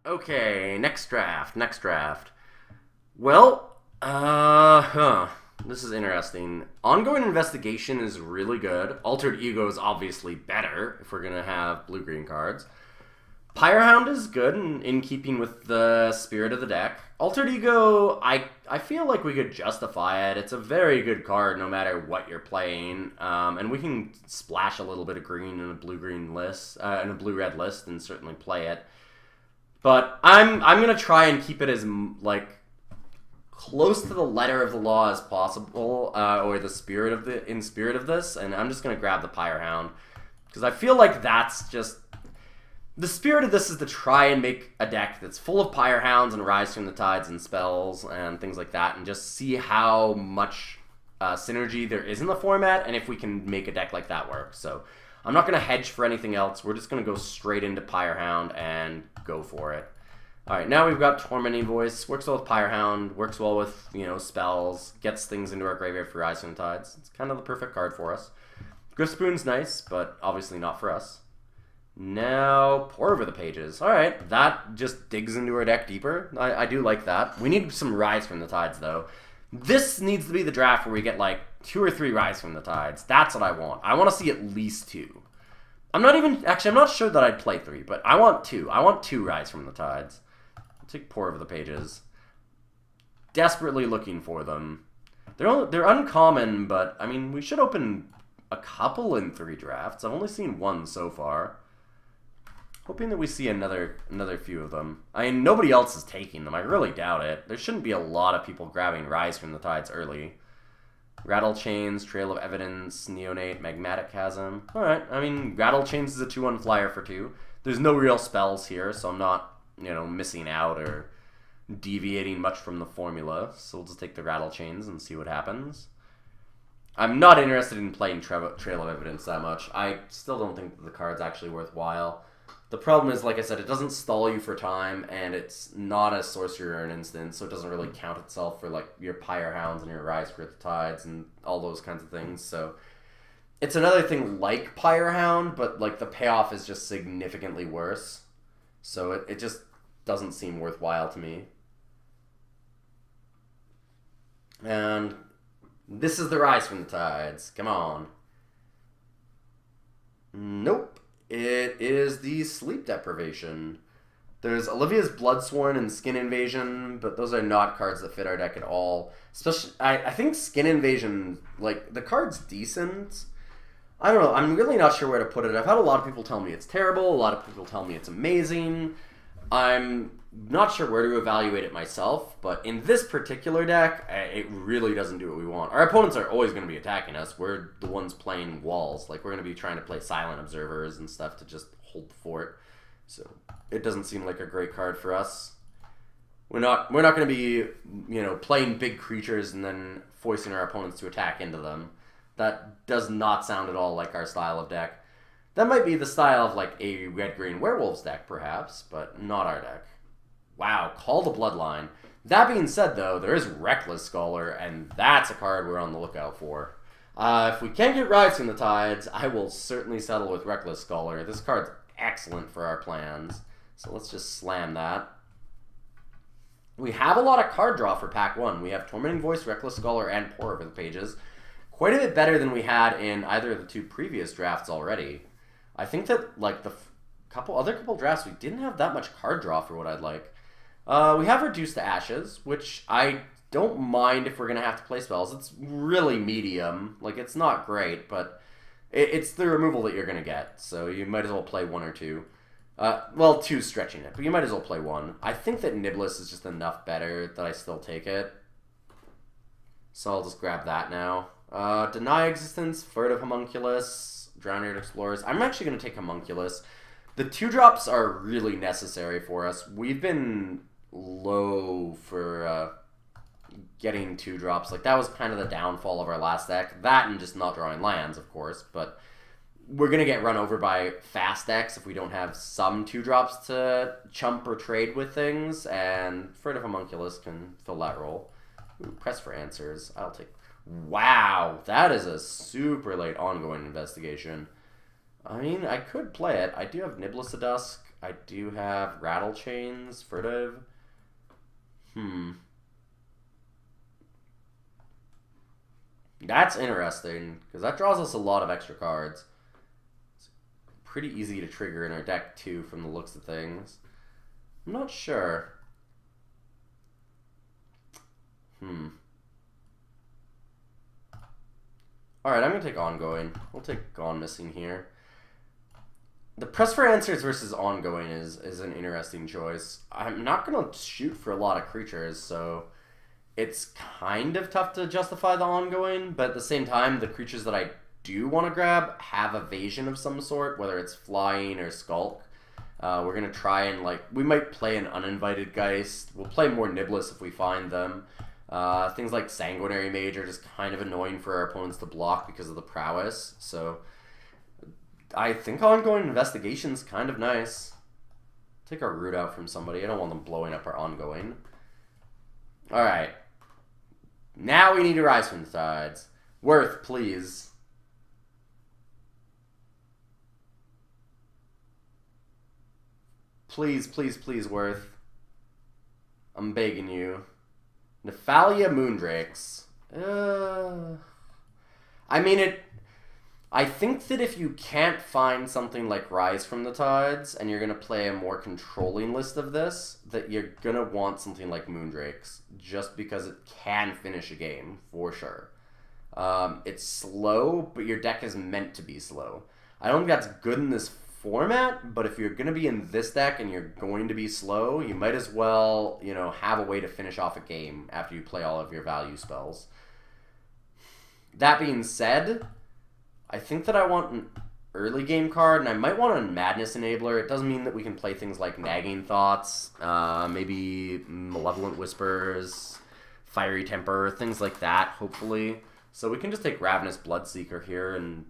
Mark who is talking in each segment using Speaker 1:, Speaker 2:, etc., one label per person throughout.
Speaker 1: Okay, next draft. Well, this is interesting. Ongoing investigation is really good. Altered ego is obviously better if we're gonna have blue-green cards. Pyrehound is good in keeping with the spirit of the deck. Altered Ego, I feel like we could justify it. It's a very good card no matter what you're playing. And we can splash a little bit of green in a blue-green list, in a blue-red list, and certainly play it. But I'm gonna try and keep it as like close to the letter of the law as possible, or the spirit of this, and I'm just gonna grab the Pyrehound because I feel like that's just the spirit of this is to try and make a deck that's full of Pyrehounds and Rise from the Tides and spells and things like that, and just see how much synergy there is in the format, and if we can make a deck like that work. So I'm not going to hedge for anything else. We're just going to go straight into Pyrehound and go for it. All right, now we've got Tormenting Voice. Works well with Pyrehound. Works well with, spells. Gets things into our graveyard for Rise from the Tides. It's kind of the perfect card for us. Griffspoon's nice, but obviously not for us. Now, Pour Over the Pages. Alright, that just digs into our deck deeper. I do like that. We need some Rise from the Tides, though. This needs to be the draft where we get, like, 2 or 3 Rise from the Tides. That's what I want. I want to see at least 2. I'm not sure that I'd play 3, but I want 2. I want 2 Rise from the Tides. I'll take Pour Over the Pages. Desperately looking for them. They're uncommon, but, I mean, we should open a couple in 3 drafts. I've only seen 1 so far. Hoping that we see another few of them. I mean, nobody else is taking them. I really doubt it. There shouldn't be a lot of people grabbing Rise from the Tides early. Rattle Chains, Trail of Evidence, Neonate, Magmatic Chasm. Alright, I mean, Rattle Chains is a 2-1 flyer for 2. There's no real spells here, so I'm not, missing out or deviating much from the formula. So we'll just take the Rattle Chains and see what happens. I'm not interested in playing Trail of Evidence that much. I still don't think that the card's actually worthwhile. The problem is, like I said, it doesn't stall you for time, and it's not a sorcerer or an instant, so it doesn't really count itself for, like, your Pyrehounds and your Rise for the Tides and all those kinds of things. So it's another thing like Pyrehound, but, like, the payoff is just significantly worse. So it just doesn't seem worthwhile to me. And this is the Rise from the Tides. Come on. Nope. It is the Sleep Deprivation. There's Olivia's Bloodsworn and Skin Invasion, but those are not cards that fit our deck at all. Especially, I think Skin Invasion, like, the card's decent. I don't know, I'm really not sure where to put it. I've had a lot of people tell me it's terrible, a lot of people tell me it's amazing. I'm not sure where to evaluate it myself, but in this particular deck, it really doesn't do what we want. Our opponents are always going to be attacking us. We're the ones playing walls. Like, we're going to be trying to play Silent Observers and stuff to just hold the fort. So it doesn't seem like a great card for us. We're not going to be, playing big creatures and then forcing our opponents to attack into them. That does not sound at all like our style of deck. That might be the style of, like, a red-green werewolves deck, perhaps, but not our deck. Wow, Call the Bloodline. That being said, though, there is Reckless Scholar, and that's a card we're on the lookout for. If we can't get Rise from the Tides, I will certainly settle with Reckless Scholar. This card's excellent for our plans, so let's just slam that. We have a lot of card draw for Pack 1. We have Tormenting Voice, Reckless Scholar, and Pour Over the Pages. Quite a bit better than we had in either of the 2 previous drafts already. I think that, like, the couple drafts, we didn't have that much card draw for what I'd like. We have Reduced to Ashes, which I don't mind if we're going to have to play spells. It's really medium. Like, it's not great, but it's the removal that you're going to get, so you might as well play 1 or 2. Well, 2's stretching it, but you might as well play 1. I think that Niblis is just enough better that I still take it. So I'll just grab that now. Deny Existence, Furtive Homunculus, Drowned Explorers. I'm actually going to take Homunculus. The 2-drops are really necessary for us. We've been low for getting 2-drops. Like, that was kind of the downfall of our last deck. That and just not drawing lands, of course. But we're going to get run over by fast decks if we don't have some 2-drops to chump or trade with things. And Furtive Homunculus can fill that role. Ooh, Press for Answers. I'll take... Wow, that is a super late ongoing investigation. I mean, I could play it. I do have Niblis of Dusk. I do have Rattle Chains, Furtive. That's interesting, because that draws us a lot of extra cards. It's pretty easy to trigger in our deck, too, from the looks of things. I'm not sure. Alright, I'm going to take Ongoing. We'll take Gone Missing here. The Press for Answers versus Ongoing is an interesting choice. I'm not going to shoot for a lot of creatures, so it's kind of tough to justify the Ongoing, but at the same time, the creatures that I do want to grab have evasion of some sort, whether it's Flying or Skulk. We're going to try and, we might play an Uninvited Geist. We'll play more Niblis if we find them. Things like Sanguinary Mage are just kind of annoying for our opponents to block because of the prowess, so I think Ongoing Investigation's kind of nice. Take our Root out from somebody. I don't want them blowing up our Ongoing. Alright. Now we need to Rise from the Tides. Worth, please. Please, please, please, Worth. I'm begging you. Nephalia Moondrakes. I think that if you can't find something like Rise from the Tides, and you're going to play a more controlling list of this, that you're going to want something like Moondrakes, just because it can finish a game, for sure. It's slow, but your deck is meant to be slow. I don't think that's good in this format, but if you're going to be in this deck and you're going to be slow, you might as well, have a way to finish off a game after you play all of your value spells. That being said, I think that I want an early game card, and I might want a Madness Enabler. It doesn't mean that we can play things like Nagging Thoughts, maybe Malevolent Whispers, Fiery Temper, things like that, hopefully. So we can just take Ravenous Bloodseeker here and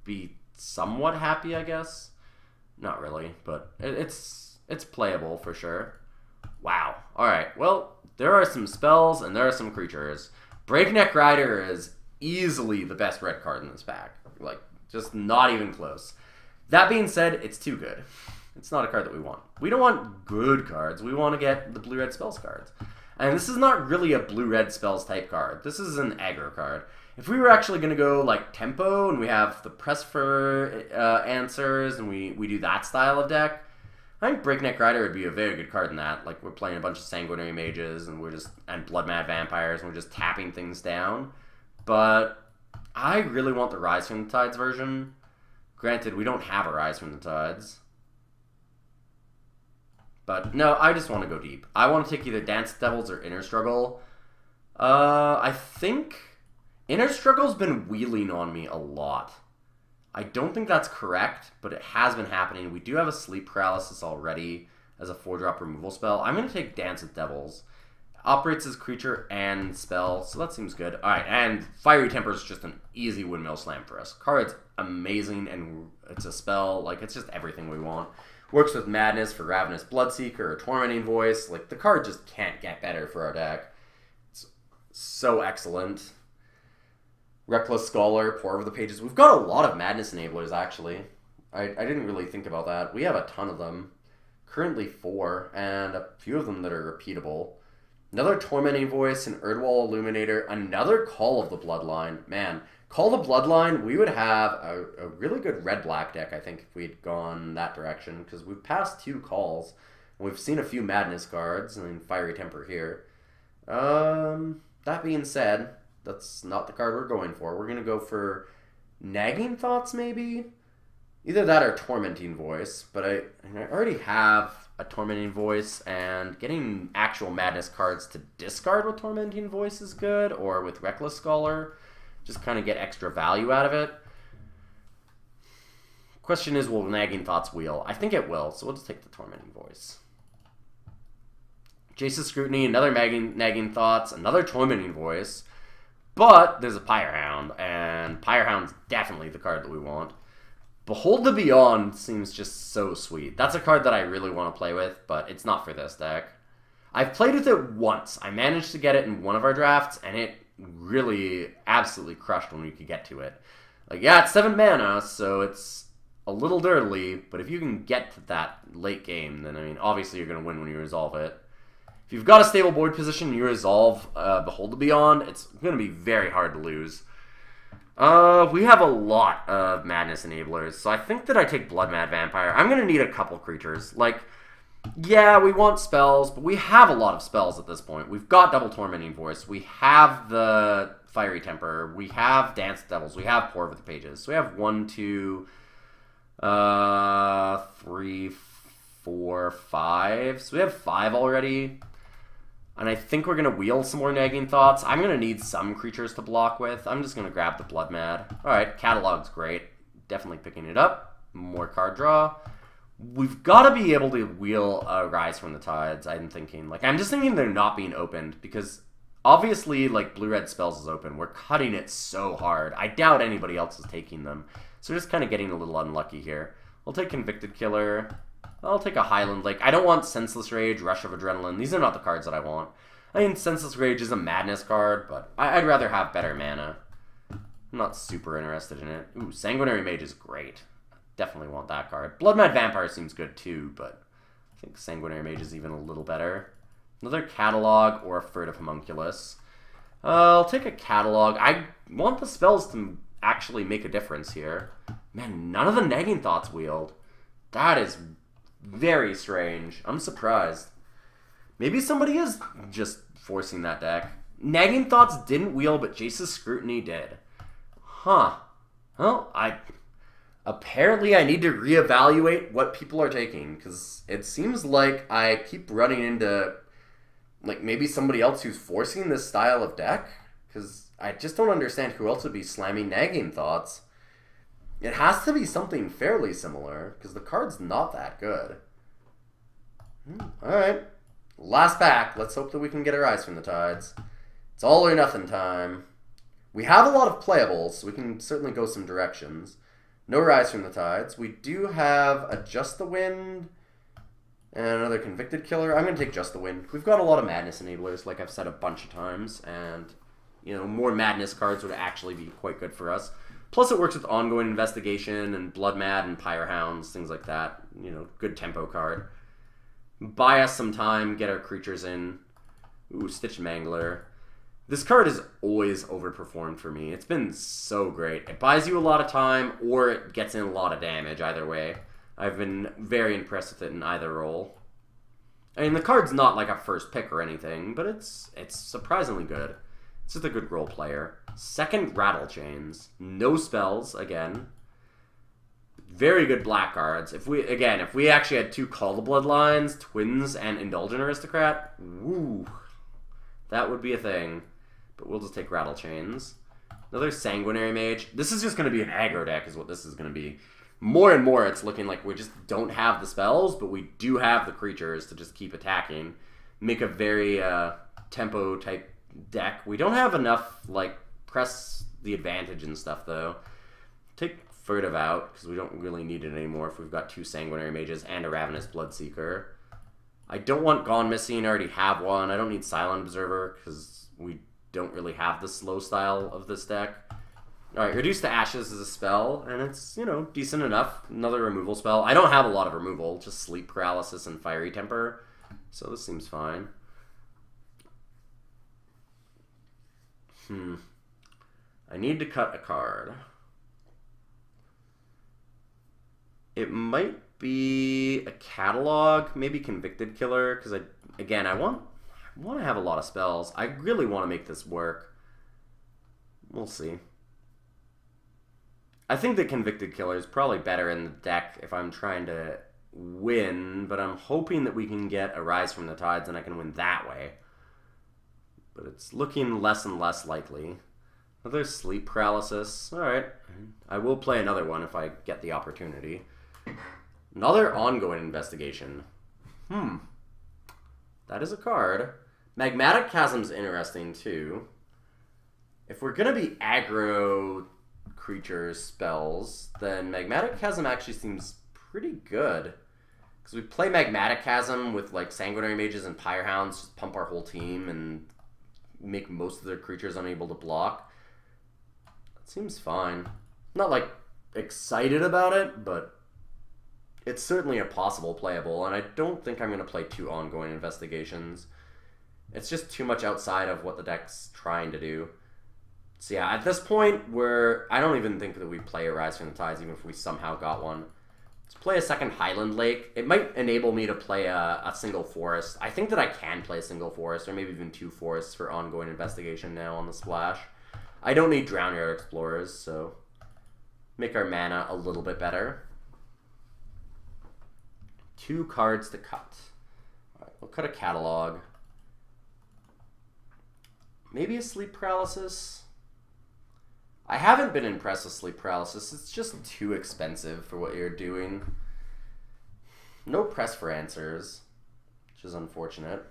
Speaker 1: be somewhat happy, I guess. Not really, but it's playable for sure. Wow. Alright, well, there are some spells and there are some creatures. Breakneck Rider is easily the best red card in this pack. Just not even close. That being said, it's too good. It's not a card that we want. We don't want good cards. We want to get the blue-red spells cards. And this is not really a blue-red spells type card. This is an aggro card. If we were actually going to go tempo and we have the Press for Answers and we do that style of deck, I think Breakneck Rider would be a very good card in that. We're playing a bunch of Sanguinary Mages and Blood Mad Vampires and we're just tapping things down. But I really want the Rise from the Tides version. Granted, we don't have a Rise from the Tides. But no, I just want to go deep. I want to take either Dance with Devils or Inner Struggle. I think Inner Struggle's been wheeling on me a lot. I don't think that's correct, but it has been happening. We do have a Sleep Paralysis already as a 4-drop removal spell. I'm going to take Dance with Devils. Operates as creature and spell, so that seems good. Alright, and Fiery Temper is just an easy windmill slam for us. Card's amazing, and it's a spell. It's just everything we want. Works with Madness for Ravenous Bloodseeker or Tormenting Voice. The card just can't get better for our deck. It's so excellent. Reckless Scholar, Pour Over the Pages. We've got a lot of Madness Enablers, actually. I didn't really think about that. We have a ton of them. Currently 4, and a few of them that are repeatable. Another Tormenting Voice, an Erdwall Illuminator, another Call of the Bloodline. Man, Call the Bloodline, we would have a really good red-black deck, I think, if we had gone that direction, because we've passed 2 calls. We've seen a few Madness cards, and Fiery Temper here. That being said, that's not the card we're going for. We're going to go for Nagging Thoughts, maybe? Either that or Tormenting Voice, but I already have a Tormenting Voice, and getting actual Madness cards to discard with Tormenting Voice is good, or with Reckless Scholar. Just kind of get extra value out of it. Question is, will Nagging Thoughts wheel? I think it will, so we'll just take the Tormenting Voice. Jace's Scrutiny, another Nagging Thoughts, another Tormenting Voice. But there's a Pyrehound, and Pyrehound's definitely the card that we want. Behold the Beyond seems just so sweet. That's a card that I really want to play with, but it's not for this deck. I've played with it once. I managed to get it in one of our drafts, and it really absolutely crushed when we could get to it. Yeah, it's 7 mana, so it's a little dirtily, but if you can get to that late game, then, I mean, obviously you're going to win when you resolve it. If you've got a stable board position and you resolve Behold the Beyond, it's going to be very hard to lose. We have a lot of Madness Enablers, so I think that I take Blood Mad Vampire. I'm going to need a couple creatures. Like, yeah, we want spells, but we have a lot of spells at this point. We've got Double Tormenting Voice. We have the Fiery Temper. We have Dance Devils. We have Pour Over the Pages. So we have 1, 2, 3, 4, 5. So we have 5 already. And I think we're going to wheel some more Nagging Thoughts. I'm going to need some creatures to block with. I'm just going to grab the Blood Mad. Alright, Catalog's great. Definitely picking it up. More card draw. We've got to be able to wheel a Rise from the Tides, I'm thinking. Like, I'm just thinking they're not being opened. Because, obviously, like, Blue-Red Spells is open. We're cutting it so hard. I doubt anybody else is taking them. So we're just kind of getting a little unlucky here. We'll take Convicted Killer. I'll take a Highland Lake. I don't want Senseless Rage, Rush of Adrenaline. These are not the cards that I want. I mean, Senseless Rage is a madness card, but I'd rather have better mana. I'm not super interested in it. Ooh, Sanguinary Mage is great. Definitely want that card. Blood Mad Vampire seems good too, but I think Sanguinary Mage is even a little better. Another Catalog or a Furtive Homunculus. I'll take a Catalog. I want the spells to actually make a difference here. Man, none of the Nagging Thoughts wheeled. That is very strange. I'm surprised. Maybe somebody is just forcing that deck. Nagging Thoughts didn't wheel, but Jace's Scrutiny did. Huh. Well, apparently I need to reevaluate what people are taking, because it seems like I keep running into, like, maybe somebody else who's forcing this style of deck, because I just don't understand who else would be slamming Nagging Thoughts. It has to be something fairly similar, because the card's not that good. Alright. Last pack. Let's hope that we can get a Rise from the Tides. It's all or nothing time. We have a lot of playables, so we can certainly go some directions. No Rise from the Tides. We do have a Just the Wind and another Convicted Killer. I'm going to take Just the Wind. We've got a lot of Madness Enablers, like I've said a bunch of times, and, you know, more Madness cards would actually be quite good for us. Plus, it works with Ongoing Investigation and Blood Mad and Pyre Hounds, things like that. You know, good tempo card. Buy us some time, get our creatures in. Ooh, Stitch Mangler. This card is always overperformed for me. It's been so great. It buys you a lot of time, or it gets in a lot of damage, either way. I've been very impressed with it in either role. I mean, the card's not like a first pick or anything, but it's surprisingly good. It's just a good role player. Second, Rattle Chains. No spells, again. Very good black cards. If we actually had 2 Call the Bloodlines, Twins, and Indulgent Aristocrat, woo, that would be a thing. But we'll just take Rattle Chains. Another Sanguinary Mage. This is just going to be an aggro deck is what this is going to be. More and more it's looking like we just don't have the spells, but we do have the creatures to just keep attacking. Make a very tempo type deck. We don't have enough, like, press the advantage and stuff, though. Take Furtive out, because we don't really need it anymore if we've got 2 Sanguinary Mages and a Ravenous Bloodseeker. I don't want Gone Missing. I already have one. I don't need Silent Observer, because we don't really have the slow style of this deck. Alright, Reduce to Ashes is a spell, and it's, you know, decent enough. Another removal spell. I don't have a lot of removal, just Sleep Paralysis and Fiery Temper, so this seems fine. I need to cut a card. It might be a Catalog, maybe Convicted Killer, because I want to have a lot of spells. I really want to make this work. We'll see. I think the Convicted Killer is probably better in the deck if I'm trying to win, but I'm hoping that we can get a Rise from the Tides and I can win that way. But it's looking less and less likely. Another Sleep Paralysis. Alright. I will play another one if I get the opportunity. Another Ongoing Investigation. That is a card. Magmatic Chasm's interesting, too. If we're going to be aggro creatures spells, then Magmatic Chasm actually seems pretty good. Because we play Magmatic Chasm with, like, Sanguinary Mages and Pyre Hounds, just pump our whole team and make most of their creatures unable to block. That seems fine. Not, like, excited about it, but it's certainly a possible playable, and I don't think I'm going to play 2 ongoing investigations. It's just too much outside of what the deck's trying to do. So yeah, at this point, I don't even think that we play a Rise from the Tides, even if we somehow got one. Let's play a second Highland Lake. It might enable me to play a single forest. I think that I can play a single forest, or maybe even 2 forests for ongoing investigation now on the splash. I don't need Drownyard Explorers, so make our mana a little bit better. 2 cards to cut. All right, we'll cut a Catalog. Maybe a Sleep Paralysis. I haven't been impressed with Sleep Paralysis. It's just too expensive for what you're doing. No Press for Answers, which is unfortunate.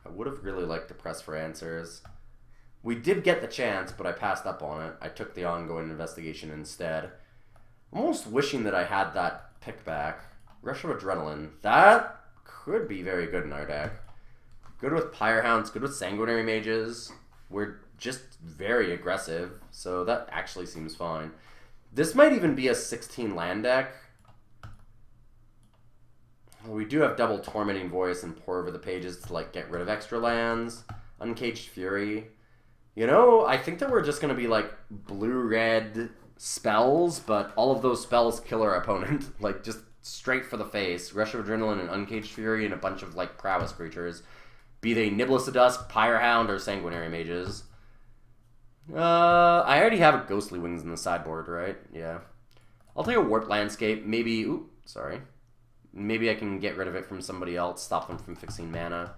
Speaker 1: I would have really liked to Press for Answers. We did get the chance, but I passed up on it. I took the ongoing investigation instead. I'm almost wishing that I had that pick back. Rush of Adrenaline. That could be very good in our deck. Good with Pyrehounds, good with Sanguinary Mages. We're just very aggressive, so that actually seems fine. This might even be a 16 land deck. We do have double Tormenting Voice and Pour Over the Pages to like get rid of extra lands. Uncaged Fury. You know, I think that we're just going to be like blue-red spells, but all of those spells kill our opponent. Like just straight for the face. Rush of Adrenaline and Uncaged Fury and a bunch of like prowess creatures. Be they Niblis of Dusk, Pyrehound, or Sanguinary Mages. I already have a Ghostly Wings in the sideboard, right? Yeah. I'll take a Warp Landscape. Maybe... Ooh, sorry. Maybe I can get rid of it from somebody else. Stop them from fixing mana.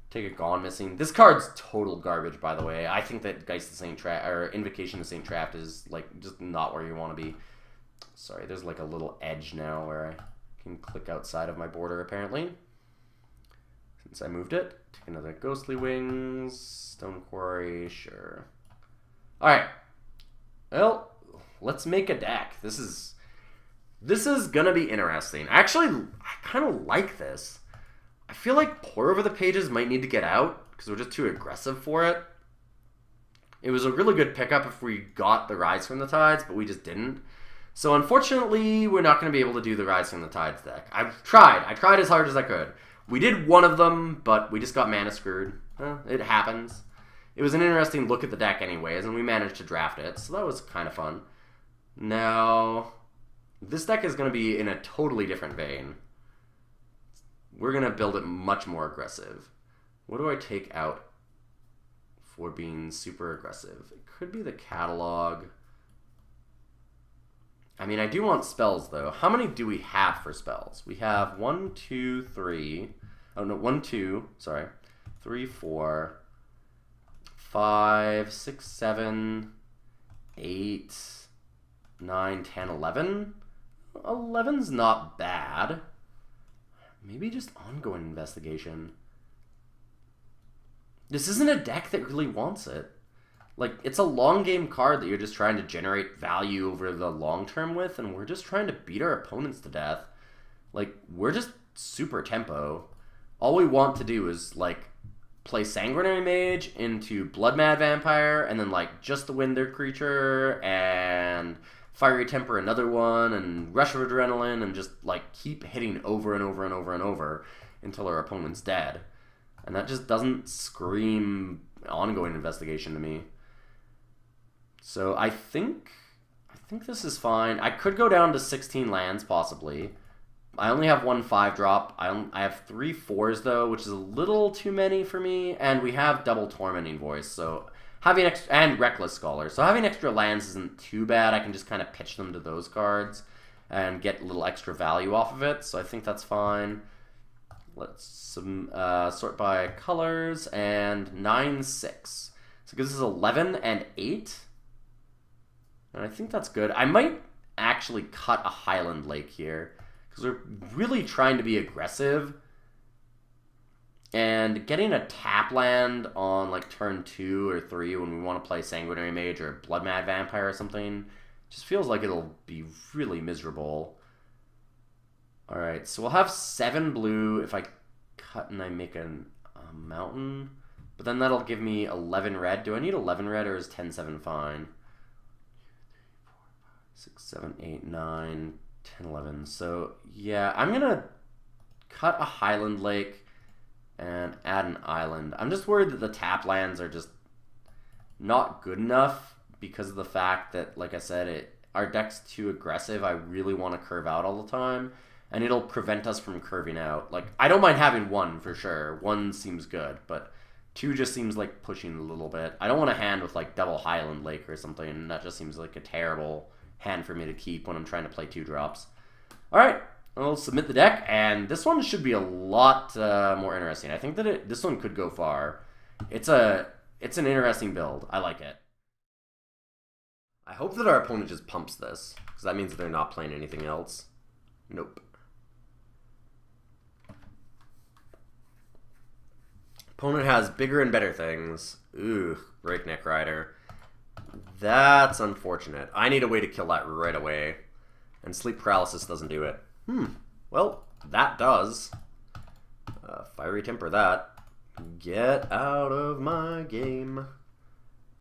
Speaker 1: Take a Gone Missing. This card's total garbage, by the way. I think that Geist of Saint Traft, or Invocation of Saint Traft is, like, just not where you want to be. Sorry, there's, like, a little edge now where I can click outside of my border, apparently. Since I moved it. Take another Ghostly Wings. Stone Quarry, sure. Alright. Well, let's make a deck. This is gonna be interesting. Actually, I kind of like this. I feel like Pour Over the Pages might need to get out because we're just too aggressive for it. It was a really good pickup if we got the Rise from the Tides, but we just didn't. So unfortunately, we're not going to be able to do the Rise from the Tides deck. I tried as hard as I could. We did one of them, but we just got mana screwed. It happens. It was an interesting look at the deck anyways, and we managed to draft it, so that was kind of fun. Now, this deck is going to be in a totally different vein. We're going to build it much more aggressive. What do I take out for being super aggressive? It could be the Catalog. I mean, I do want spells, though. How many do we have for spells? We have 1, 2, 3. Oh, no, 1, 2. Sorry. 3, 4. 5, 6, 7, 8, 9, 10, 11. 11's not bad. Maybe just ongoing investigation. This isn't a deck that really wants it. Like, it's a long game card that you're just trying to generate value over the long term with, and we're just trying to beat our opponents to death. Like, we're just super tempo. All we want to do is, like, play Sanguinary Mage into Blood Mad Vampire, and then, like, just the win their creature, and Fiery Temper another one, and Rush of Adrenaline, and just, like, keep hitting over and over and over and over until our opponent's dead. And that just doesn't scream ongoing investigation to me. So I think this is fine. I could go down to 16 lands, possibly. I only have 1 5-drop. I have 3 4s, though, which is a little too many for me. And we have double Tormenting Voice, so having and Reckless Scholar. So having extra lands isn't too bad. I can just kind of pitch them to those cards and get a little extra value off of it. So I think that's fine. Let's sort by colors, and 9, 6. So this is 11 and 8. And I think that's good. I might actually cut a Highland Lake here, because we're really trying to be aggressive. And getting a tap land on like turn 2 or 3 when we want to play Sanguinary Mage or Blood Mad Vampire or something just feels like it'll be really miserable. Alright, so we'll have 7 blue if I cut and I make a mountain. But then that'll give me 11 red. Do I need 11 red, or is 10-7 fine? 6, 7, 8, 9, 10, 11. So, yeah, I'm going to cut a Highland Lake and add an island. I'm just worried that the tap lands are just not good enough because of the fact that, like I said, our deck's too aggressive. I really want to curve out all the time, and it'll prevent us from curving out. Like, I don't mind having 1 for sure. 1 seems good, but 2 just seems like pushing a little bit. I don't want to hand with like double Highland Lake or something. That just seems like a terrible hand for me to keep when I'm trying to play 2 drops. All right, I'll submit the deck, and this one should be a lot more interesting. I think that this one could go far. It's an interesting build. I like it. I hope that our opponent just pumps this, because that means that they're not playing anything else. Nope. Opponent has bigger and better things. Ooh, Breakneck Rider. That's unfortunate. I need a way to kill that right away. And Sleep Paralysis doesn't do it. Well, that does. Fiery Temper that. Get out of my game.